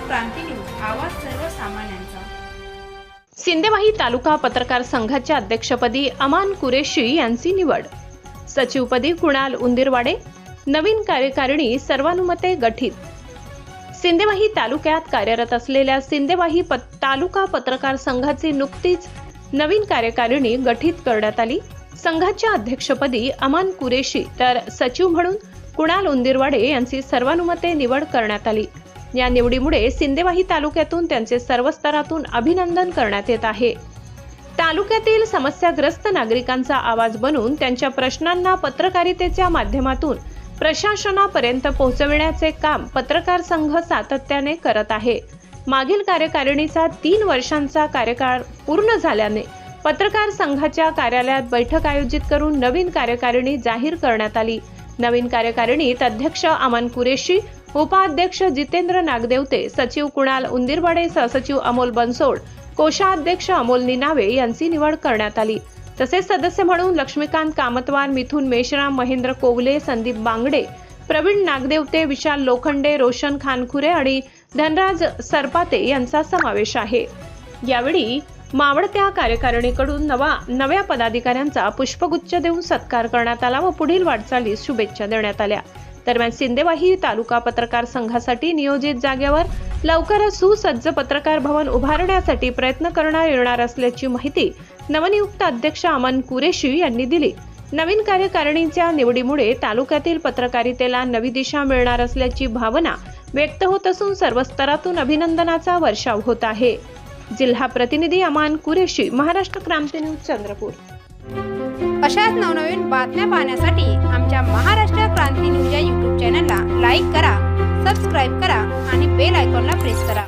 क्रांती news, आवाज सर्वसामान्यांचा। सिंदेवाही तालुका पत्रकार संघाच्या अध्यक्षपदी अमान कुरेशी यांची निवड। सचिवपदी कुणाल उंदीरवाडे। नवीन कार्यकारिणी सर्वानुमते गठीत। सिंदेवाही तालुक्यात कार्यरत असलेल्या सिंदेवाही तालुका पत्रकार संघाची नुकतीच नवीन कार्यकारिणी गठीत करण्यात आली। संघाच्या अध्यक्षपदी अमान कुरेशी तर सचिव म्हणून कुणाल उंदीरवाडे यांची सर्वानुमते निवड करण्यात आली। या निवडीमुळे सिंदेवाही तालुक्यातून त्यांचे सर्व स्तरातून अभिनंदन करण्यात येत आहे। तालुक्यातील समस्याग्रस्त नागरिकांचा आवाज बनून त्यांच्या प्रश्नांना पत्रकारितेच्या माध्यमातून प्रशासनापर्यंत पोहोचविण्याचे काम पत्रकार संघ सातत्याने करत आहे। मागील कार्यकारिणीचा 3 वर्षांचा कार्यकाळ पूर्ण झाल्याने पत्रकार संघाच्या कार्यालयात बैठक आयोजित करून नवीन कार्यकारिणी जाहीर करण्यात आली। नवीन कार्यकारिणीत अध्यक्ष अमान कुरेशी, उपाध्यक्ष जितेंद्र नागदेवते, सचिव कुणाल उंदीरवाडे, सहसचिव अमोल बनसोड, कोषाध्यक्ष अमोल निनावे यांची निवड करण्यात आली। तसेच सदस्य म्हणून लक्ष्मीकांत कामतवार, मिथुन मेश्राम, महेंद्र कोवले, संदीप बांगडे, प्रवीण नागदेवते, विशाल लोखंडे, रोशन खानखुरे आणि धनराज सरपाते यांचा समावेश आहे। यावेळी मावळत्या कार्यकारिणीकडून नव्या पदाधिकाऱ्यांचा पुष्पगुच्छ देऊन सत्कार करण्यात आला व पुढील वाटचालीस शुभेच्छा देण्यात आल्या। दरम्यान सिंदेवाही तालुका पत्रकार संघासाठी नियोजित जागेवर लवकरच सुसज्ज पत्रकार भवन उभारण्यासाठी प्रयत्न करण्यात येणार असल्याची माहिती नवनियुक्त अध्यक्ष अमान कुरेशी यांनी दिली। नवीन कार्यकारिणीच्या निवडीमुळे तालुक्यातील पत्रकारितेला नवी दिशा मिळणार असल्याची भावना व्यक्त होत असून सर्व स्तरातून अभिनंदनाचा वर्षाव होत आहे। जिल्हा प्रतिनिधी अमान कुरेशी, महाराष्ट्र क्रांती न्यूज, चंद्रपूर। अशाच नवनवीन बातम्या पाहण्यासाठी आमच्या महाराष्ट्र क्रांती न्यूज या YouTube चॅनलला लाईक करा, सबस्क्राईब करा आणि बेल आयकॉनला प्रेस करा।